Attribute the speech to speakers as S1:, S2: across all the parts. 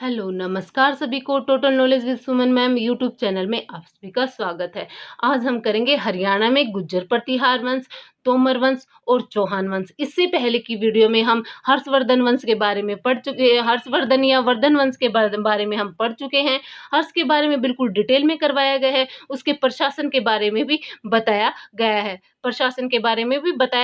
S1: Hello, नमस्कार सभी को। Total knowledge with Suman ma'am YouTube channel में आप सभी का स्वागत है। आज हम करेंगे हरियाणा में गुज्जर प्रतिहार वंश, तोमर वंश और चौहान वंश। इससे पहले की वीडियो में हम हर्षवर्धन वंश के बारे में पढ़ चुके हैं। हर्षवर्धन या वर्धन वंश के बारे में हम पढ़ चुके हैं। हर्ष के बारे में बिल्कुल डिटेल में करवाया गया है। उसके प्रशासन के बारे में भी बताया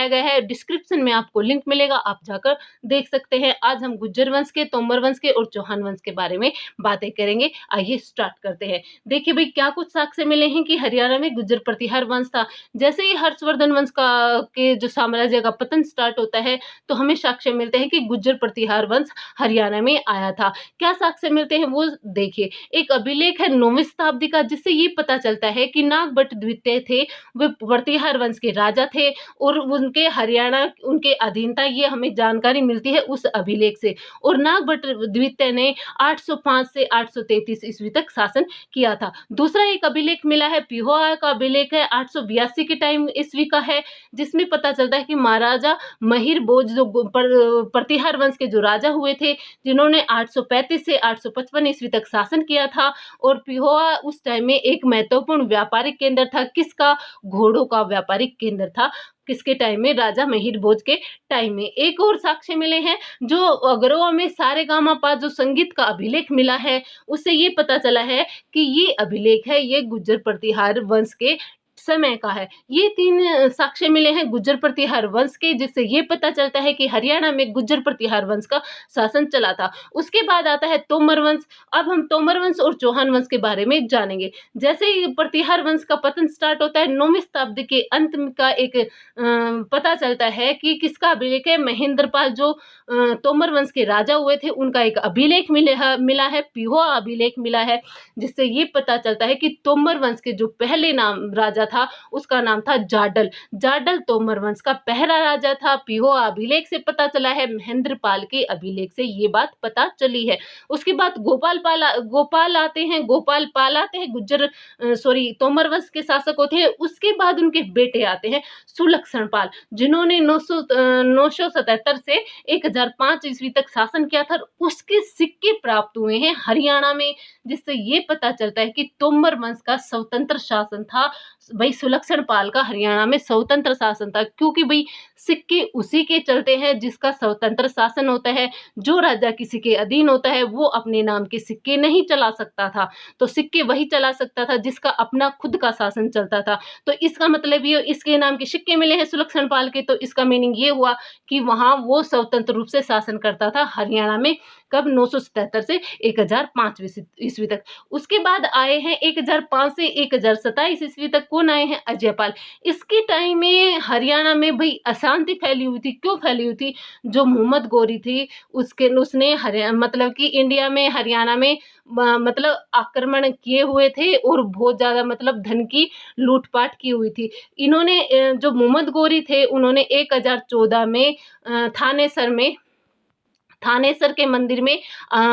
S1: गया है। डिस्क्रिप्शन में आपको लिंक मिलेगा, आप जाकर देख सकते हैं। आज हम गुज्जर वंश के, तोमर वंश के और चौहान वंश के बारे में बातें करेंगे। आइए स्टार्ट करते हैं। देखिए भाई, क्या कुछ साक्ष्य मिले हैं कि हरियाणा में गुज्जर प्रतिहार वंश था। जैसे ही हर्षवर्धन वंश का के जो साम्राज्य का पतन स्टार्ट होता है, तो हमें साक्ष्य मिलते हैं कि गुज्जर प्रतिहार वंश हरियाणा में आया था। क्या साक्ष्य मिलते हैं वो देखिए। एक अभिलेख है 9वीं शताब्दी का, जिससे ये पता चलता है कि नागभट्ट द्वितीय थे, वे प्रतिहार वंश के राजा थे और उनके हरियाणा उनके अधीन था। ये हमें जानकारी मिलती है उस अभिलेख से। और नागभट्ट द्वितीय ने 805 से 833 ईस्वी तक शासन किया था। दूसरा एक अभिलेख मिला है, पिहोवा का अभिलेख है, 882 के टाइम ईस्वी का है, जिसमें पता चलता है कि महाराजा महिर भोज जो प्रतिहार वंश के जो राजा हुए थे, जिन्होंने 835 से 855 ईस्वी तक शासन किया था। और पिहोवा उस टाइम में एक महत्वपूर्ण व्यापारिक केंद्र था। किसका? घोड़ों का व्यापारिक केंद्र था। किसके टाइम में? राजा महिर भोज के टाइम में। एक और साक्ष्य मिले हैं, जो अग्रवा में सारेगामापा जो संगीत का अभिलेख मिला है, उससे ये पता चला है कि ये अभिलेख है, ये गुज्जर प्रतिहार वंश के समय का है। ये 3 साक्ष्य मिले हैं गुज्जर प्रतिहार वंश के, जिससे ये पता चलता है कि हरियाणा में गुज्जर प्रतिहार वंश का शासन चला था। उसके बाद आता है तोमर वंश। अब हम तोमर वंश और चौहान वंश के बारे में जानेंगे। जैसे ही प्रतिहार वंश का पतन स्टार्ट होता है, 9वीं शताब्दी के अंत का एक पता चलता है कि किसका अभिलेख है। महेंद्रपाल जो तोमर वंश के राजा हुए थे, उनका एक अभिलेख मिला है, पिहोवा अभिलेख मिला है, जिससे ये पता चलता है कि तोमर वंश के जो पहले नाम राजा था, उसका नाम था जाडल। जाडल तोमर वंश का पहला राजा था। पिहोवा अभिलेख से पता चला है, महेंद्रपाल के अभिलेख से ये बात पता चली है। उसके बाद गोपाल आते हैं, तोमर वंश के शासक होते हैं। उसके बाद उनके बेटे आते हैं सुलक्षण पाल, जिन्होंने 977 से 1005 ईस्वी तक शासन किया था। उसके सिक्के प्राप्त हुए हैं हरियाणा में, जिससे ये पता चलता है कि तोमर वंश का स्वतंत्र शासन था। भाई सुलक्षण पाल का हरियाणा में स्वतंत्र शासन था, क्योंकि भाई सिक्के उसी के चलते हैं जिसका स्वतंत्र शासन होता है। जो राजा किसी के अधीन होता है, वो अपने नाम के सिक्के नहीं चला सकता था। तो सिक्के वही चला सकता था जिसका अपना खुद का शासन चलता था। तो इसका मतलब ये, इसके नाम के सिक्के मिले हैं सुलक्षण पाल के, तो इसका मीनिंग ये हुआ कि वहां वो स्वतंत्र रूप से शासन करता था हरियाणा में। कब? 977 से 1005 ईस्वी तक। उसके बाद आए हैं 1005 से 1027 ईस्वी तक। कौन आए हैं? अजयपाल। इसके टाइम में हरियाणा में भाई अशांति फैली हुई थी। क्यों फैली हुई थी? जो मोहम्मद गौरी थी, उसने मतलब कि इंडिया में, हरियाणा में मतलब आक्रमण किए हुए थे और बहुत ज्यादा मतलब धन की लूटपाट की हुई थी। इन्होंने जो मोहम्मद गौरी थे, उन्होंने 1014 में थानेसर के मंदिर में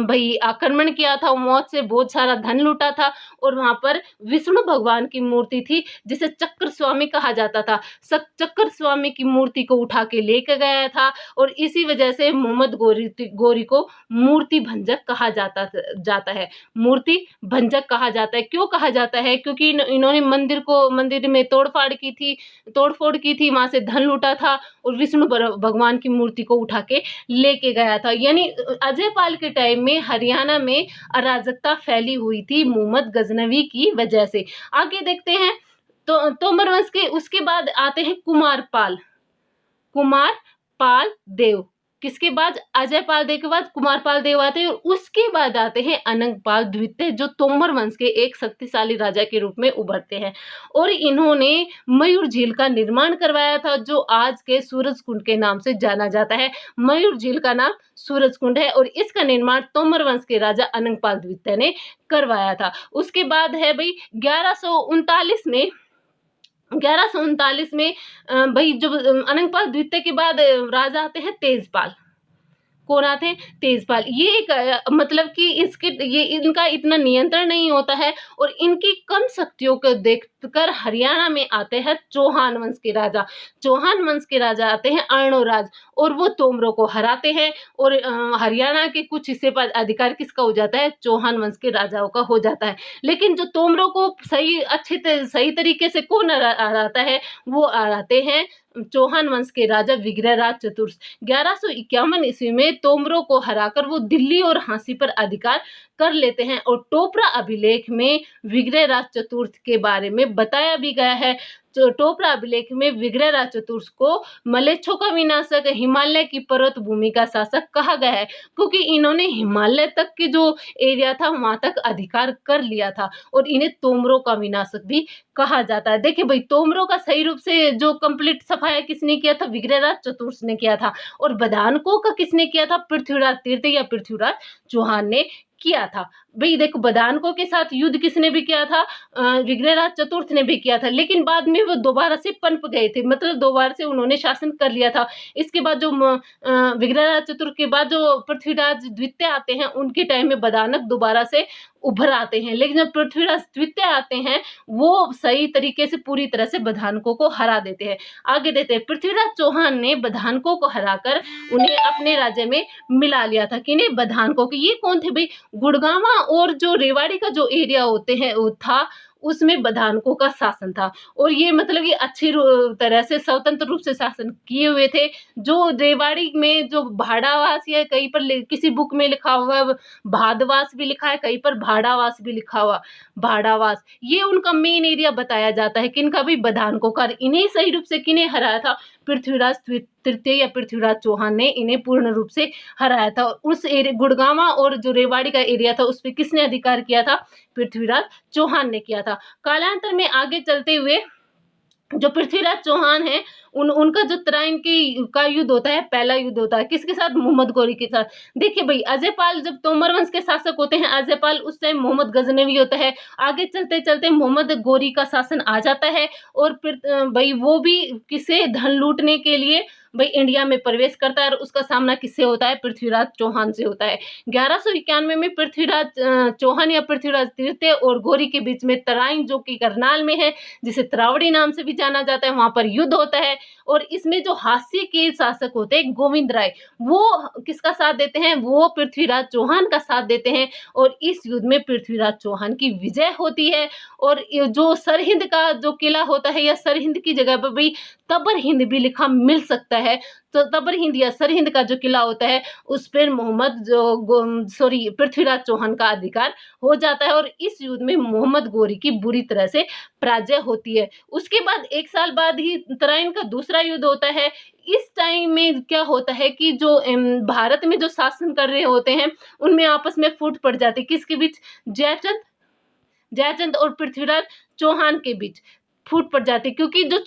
S1: भाई आक्रमण किया था। मौत से बहुत सारा धन लूटा था। और वहां पर विष्णु भगवान की मूर्ति थी, जिसे चक्र स्वामी कहा जाता था। चक्र स्वामी की मूर्ति को उठा के लेके गया था, और इसी वजह से मोहम्मद गौरी को मूर्ति भंजक कहा जाता है। मूर्ति भंजक कहा जाता है। क्यों कहा जाता है? क्योंकि इन्होंने मंदिर में तोड़फोड़ की थी, वहां से धन लूटा था और विष्णु भगवान की मूर्ति को उठा के लेके गया था। यानी अजयपाल के टाइम में हरियाणा में अराजकता फैली हुई थी मोहम्मद गजनवी की वजह से। आगे देखते हैं। तो तोमर वंश के उसके बाद आते हैं कुमार पाल देव। किसके बाद? अजयपाल देव के बाद कुमार पाल देव आते हैं। और उसके बाद आते हैं अनंगपाल द्वितीय, जो तोमर वंश के एक शक्तिशाली राजा के रूप में उभरते हैं। और इन्होंने मयूर झील का निर्माण करवाया था, जो आज के सूरज कुंड के नाम से जाना जाता है। मयूर झील का नाम सूरज कुंड है, और इसका निर्माण तोमर वंश के राजा अनंगपाल द्वितीय ने करवाया था। उसके बाद है भाई 1139 में भाई जब अनंगपाल द्वितीय के बाद राजा आते हैं तेजपाल। कौन आते हैं? तेजपाल। ये एक मतलब कि इसके ये इनका इतना नियंत्रण नहीं होता है और इनकी कम शक्तियों को देखकर हरियाणा में आते हैं चौहान वंश के राजा। चौहान वंश के राजा आते हैं अर्णोराज और वो तोमरों को हराते हैं और हरियाणा के कुछ हिस्से पर अधिकार किसका हो जाता है? चौहान वंश के राजाओं का हो जाता है। लेकिन जो तोमरों को सही तरीके से कौन हराता है? वो हराते हैं चौहान वंश के राजा विग्रहराज चतुर्थ। 1151 ईस्वी में तोमरों को हराकर वो दिल्ली और झांसी पर अधिकार कर लेते हैं और टोपरा अभिलेख में विग्रहराज चतुर्थ के बारे में बताया भी गया है। जो टोपरा अभिलेख में विग्रहराज चतुर्थ को मलेच्छों का विनाशक, हिमालय की पर्वत भूमि का शासक कहा गया है, क्योंकि इन्होंने हिमालय तक के जो एरिया था वहां तक अधिकार कर लिया था और इन्हें तोमरों का विनाशक भी कहा जाता है। देखिए भाई, तोमरों का सही रूप से जो कंप्लीट सफाया किसने किया था? विग्रहराज चतुर्थ ने किया था। और बदानकों का किसने किया था? पृथ्वीराज तृतीय या पृथ्वीराज चौहान ने किया था। भाई देखो, बदानकों के साथ युद्ध किसने भी किया था? विग्रहराज चतुर्थ ने भी किया था, लेकिन बाद में वो दोबारा से पनप गए थे, मतलब दोबारा से उन्होंने शासन कर लिया था। इसके बाद जो विग्रहराज चतुर्थ के बाद जो पृथ्वीराज द्वितीय आते हैं, उनके टाइम में बदानक दोबारा से उभर आते हैं, लेकिन जब पृथ्वीराज द्वितीय आते हैं वो सही तरीके से पूरी तरह से बदानकों को हरा देते हैं। आगे देते हैं, पृथ्वीराज चौहान ने बदानकों को हराकर उन्हें अपने राज्य में मिला लिया था। किन्हें? बदानकों के। ये कौन थे भाई? गुड़गांवा और जो रेवाड़ी का जो एरिया होते हैं वो था, उसमें बदानकों का शासन था और ये मतलब ये अच्छी तरह से स्वतंत्र रूप से शासन किए हुए थे। जो रेवाड़ी में जो भाड़ावास या कहीं पर किसी बुक में लिखा हुआ है भादवास भी लिखा है, कहीं पर भाड़ावास भी लिखा हुआ, भाड़ावास, ये उनका मेन एरिया बताया जाता है। किनका भी? बदानकों का। इन्हें सही रूप से किन्हें हराया था? पृथ्वीराज तृतीय या पृथ्वीराज चौहान ने इन्हें पूर्ण रूप से हराया था। उस एरिया गुड़गांवा और जो रेवाड़ी का एरिया था उस पर किसने अधिकार किया था? पृथ्वीराज चौहान ने किया था। कालांतर में आगे चलते हुए जो पृथ्वीराज चौहान है उनका जो तराइन की का युद्ध होता है, पहला युद्ध होता है किसके साथ? मोहम्मद गोरी के साथ। देखिए भाई, अजयपाल जब तोमर वंश के शासक होते हैं, अजयपाल उस टाइम मोहम्मद गजनवी होता है। आगे चलते चलते मोहम्मद गोरी का शासन आ जाता है और फिर भाई वो भी किसे धन लूटने के लिए भाई इंडिया में प्रवेश करता है और उसका सामना किससे होता है? पृथ्वीराज चौहान से होता है। 1191 में पृथ्वीराज चौहान या पृथ्वीराज तृतीय और गोरी के बीच में तराइन, जो कि करनाल में है, जिसे तरावड़ी नाम से भी जाना जाता है, वहां पर युद्ध होता है और इसमें जो हास्य के शासक होते हैं गोविंद राय, वो किसका साथ देते हैं? वो पृथ्वीराज चौहान का साथ देते हैं और इस युद्ध में पृथ्वीराज चौहान की विजय होती है। और जो सरहिंद का जो किला होता है या सरहिंद की जगह पर भी तबर हिंद भी लिखा मिल सकता है, तो तबर हिंद या सरहिंद का जो किला होता है उस पर पृथ्वीराज चौहान का अधिकार हो जाता है और इस युद्ध में मोहम्मद गोरी की बुरी तरह से पराजय होती है। उसके बाद 1 साल बाद ही तराइन का दूसरा युद्ध होता है। इस टाइम में क्या होता है कि जो भारत में जो शासन कर रहे होते हैं उनमें आपस में फूट पड़ जाती है। किसके बीच? जयचंद और पृथ्वीराज चौहान के बीच फूट पड़ जाती, क्योंकि जो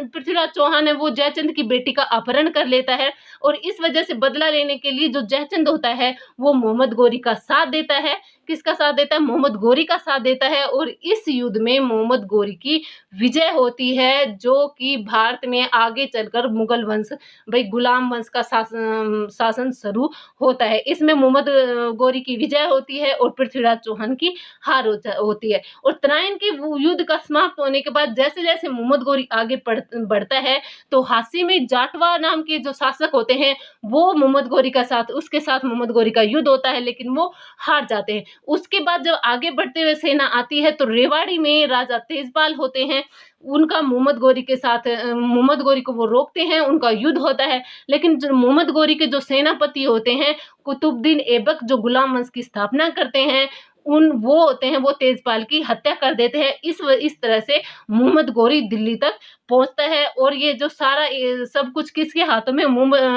S1: पृथ्वीराज चौहान है वो जयचंद की बेटी का अपहरण कर लेता है और इस वजह से बदला लेने के लिए जो जयचंद होता है वो मोहम्मद गोरी का साथ देता है। किसका साथ देता है? मोहम्मद गोरी का साथ देता है और इस युद्ध में मोहम्मद गोरी की विजय होती है, जो कि भारत में आगे चलकर मुगल वंश भाई गुलाम वंश का शासन शुरू होता है। इसमें मोहम्मद गोरी की विजय होती है और पृथ्वीराज चौहान की हार होती है। और तराइन के युद्ध का समाप्त होने के बाद जैसे जैसे मोहम्मद गोरी आगे बढ़ता है तो हांसी में जाटवा नाम के जो शासक होते हैं वो मोहम्मद गोरी का साथ, उसके साथ मोहम्मद गोरी का युद्ध होता है, लेकिन वो हार जाते हैं। उसके बाद जब आगे बढ़ते हुए सेना आती है तो रेवाड़ी में राजा तेजपाल होते हैं, उनका मोहम्मद गोरी के साथ मोहम्मद गोरी को वो रोकते हैं, उनका युद्ध होता है। लेकिन जो मोहम्मद गोरी के जो सेनापति होते हैं कुतुबुद्दीन ऐबक, जो गुलाम वंश की स्थापना करते हैं, वो होते हैं वो तेजपाल की हत्या कर देते हैं। इस तरह से मोहम्मद गोरी दिल्ली तक पहुंचता है और ये जो सारा सब कुछ किसके हाथों में?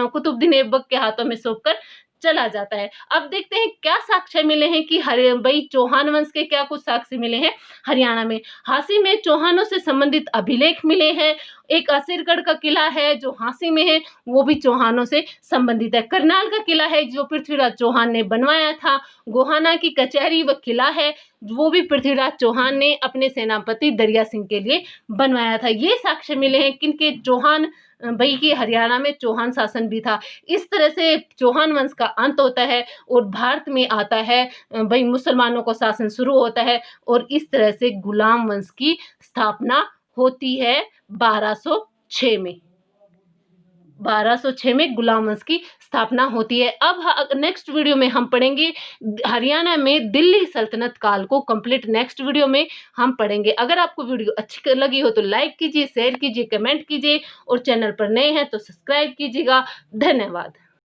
S1: कुतुबुद्दीन ऐबक के हाथों में सौंप कर चला जाता है। अब देखते हैं क्या साक्ष्य मिले हैं कि भाई चौहान वंश के क्या कुछ साक्ष्य मिले हैं हरियाणा में। हांसी में चौहानों से संबंधित अभिलेख मिले हैं। एक असीरगढ़ का किला है जो हांसी में है, वो भी चौहानों से संबंधित है। करनाल का किला है जो पृथ्वीराज चौहान ने बनवाया था। गोहाना की कचहरी व किला है वो भी पृथ्वीराज चौहान ने अपने सेनापति दरिया सिंह के लिए बनवाया था। ये साक्ष्य मिले हैं किनके? चौहान भाई कि हरियाणा में चौहान शासन भी था। इस तरह से चौहान वंश का अंत होता है और भारत में आता है भाई मुसलमानों का शासन शुरू होता है और इस तरह से गुलाम वंश की स्थापना होती है 1206 में। 1206 में गुलाम वंश की स्थापना होती है। अब नेक्स्ट वीडियो में हम पढ़ेंगे हरियाणा में दिल्ली सल्तनत काल को कंप्लीट। नेक्स्ट वीडियो में हम पढ़ेंगे। अगर आपको वीडियो अच्छी लगी हो तो लाइक कीजिए, शेयर कीजिए, कमेंट कीजिए और चैनल पर नए हैं तो सब्सक्राइब कीजिएगा। धन्यवाद।